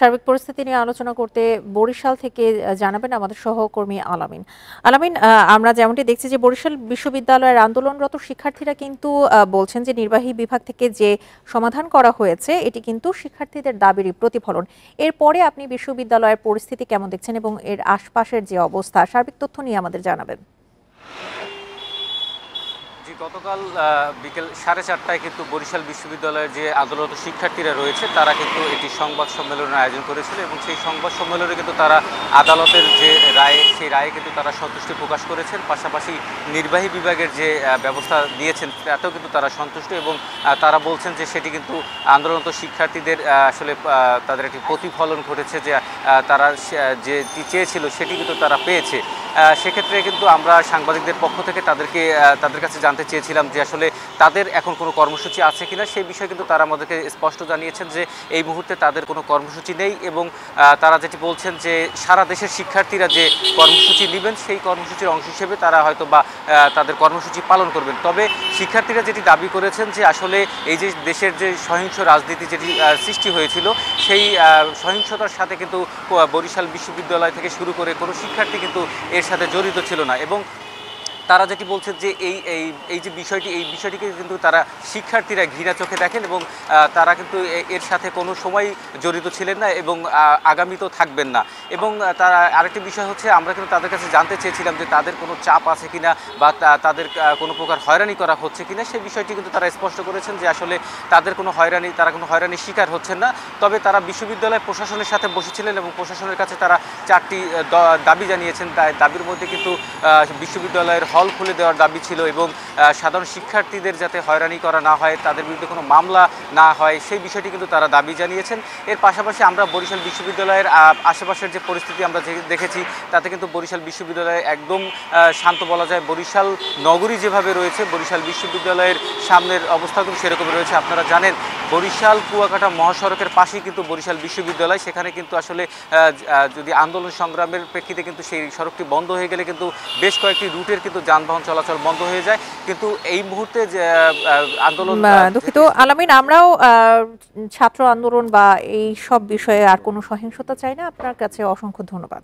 সার্বিক পরিস্থিতি নিয়ে আলোচনা করতে বরিশাল থেকে জানাবেন আমাদের সহকর্মী আলামিন। আলামিন, আমরা যেমনটি দেখছি যে বরিশাল বিশ্ববিদ্যালয়ের আন্দোলনরত শিক্ষার্থীরা কিন্তু বলছেন যে নির্বাহী বিভাগ থেকে যে সমাধান করা হয়েছে এটি কিন্তু শিক্ষার্থীদের দাবিরই প্রতিফলন। এরপরে আপনি বিশ্ববিদ্যালয়ের পরিস্থিতি কেমন দেখছেন এবং এর আশপাশের যে অবস্থা, সার্বিক তথ্য নিয়ে আমাদের জানাবেন। গতকাল বিকেল 4:30টায় কিন্তু বরিশাল বিশ্ববিদ্যালয়ের যে আন্দোলনরত শিক্ষার্থীরা রয়েছে তারা কিন্তু একটি সংবাদ সম্মেলনের আয়োজন করেছিল এবং সেই সংবাদ সম্মেলনে কিন্তু তারা আদালতের যে রায় সেই রায়ে কিন্তু তারা সন্তুষ্টি প্রকাশ করেছেন। পাশাপাশি নির্বাহী বিভাগের যে ব্যবস্থা দিয়েছেন তাতেও কিন্তু তারা সন্তুষ্ট এবং তারা বলছেন যে সেটি কিন্তু আন্দোলনরত শিক্ষার্থীদের আসলে তাদের একটি প্রতিফলন ঘটেছে, যে তারা যেটি চেয়েছিল সেটি কিন্তু তারা পেয়েছে। সেক্ষেত্রে কিন্তু আমরা সাংবাদিকদের পক্ষ থেকে তাদের কাছে জানতে চেয়েছিলাম যে আসলে তাদের এখন কোনো কর্মসূচি আছে কিনা। সেই বিষয়ে কিন্তু তারা আমাদেরকে স্পষ্ট জানিয়েছেন যে এই মুহূর্তে তাদের কোনো কর্মসূচি নেই এবং তারা যেটি বলছেন যে সারা দেশের শিক্ষার্থীরা যে কর্মসূচি নেবেন সেই কর্মসূচির অংশ হিসেবে তারা হয়তো বা তাদের কর্মসূচি পালন করবেন। তবে শিক্ষার্থীরা যেটি দাবি করেছেন যে আসলে এই যে দেশের যে সহিংস রাজনীতি যেটি সৃষ্টি হয়েছিল সেই সহিংসতার সাথে কিন্তু বরিশাল বিশ্ববিদ্যালয় থেকে শুরু করে কোনো শিক্ষার্থী কিন্তু এর সাথে জড়িত ছিল না এবং তারা যেটি বলছেন যে এই যে বিষয়টিকে কিন্তু তারা শিক্ষার্থীরা ঘৃণা চোখে দেখেন এবং তারা কিন্তু এর সাথে কোনো সময় জড়িত ছিলেন না এবং আগামীতেও থাকবেন না। এবং তারা আরেকটি বিষয় হচ্ছে, আমরা কিন্তু তাদের কাছে জানতে চেয়েছিলাম যে তাদের কোনো চাপ আছে কিনা বা তাদের কোনো প্রকার হয়রানি করা হচ্ছে কিনা। সেই বিষয়টি কিন্তু তারা স্পষ্ট করেছেন যে আসলে তারা কোনো হয়রানির শিকার হচ্ছেন না। তবে তারা বিশ্ববিদ্যালয় প্রশাসনের সাথে বসেছিলেন এবং প্রশাসনের কাছে তারা 4টি দাবি জানিয়েছেন। তাই দাবির মধ্যে কিন্তু বিশ্ববিদ্যালয়ের হল খুলে দেওয়ার দাবি ছিল এবং সাধারণ শিক্ষার্থীদের যাতে হয়রানি করা না হয়, তাদের বিরুদ্ধে কোনো মামলা না হয় সেই বিষয়টি কিন্তু তারা দাবি জানিয়েছেন। এর পাশাপাশি আমরা বরিশাল বিশ্ববিদ্যালয়ের আশেপাশের যে পরিস্থিতি আমরা দেখেছি তাতে কিন্তু বরিশাল বিশ্ববিদ্যালয়ে একদম শান্ত বলা যায়। বরিশাল নগরী যেভাবে রয়েছে বরিশাল বিশ্ববিদ্যালয়ের সামনের অবস্থা কিন্তু সেরকম রয়েছে। আপনারা জানেন বরিশাল কুয়াকাটা মহাসড়কের পাশেই কিন্তু বরিশাল বিশ্ববিদ্যালয়। সেখানে কিন্তু আসলে যদি আন্দোলন সংগ্রামের প্রেক্ষিতে কিন্তু সেই সড়কটি বন্ধ হয়ে গেলে কিন্তু বেশ কয়েকটি রুটের কিন্তু যানবাহন চলাচল বন্ধ হয়ে যায়। কিন্তু এই মুহূর্তে যে আন্দোলন, দুঃখিত আলামিন, আমরাও ছাত্র আন্দোলন বা এই সব বিষয়ে আর কোনো সহিংসতা চাই না। আপনার কাছে অসংখ্য ধন্যবাদ।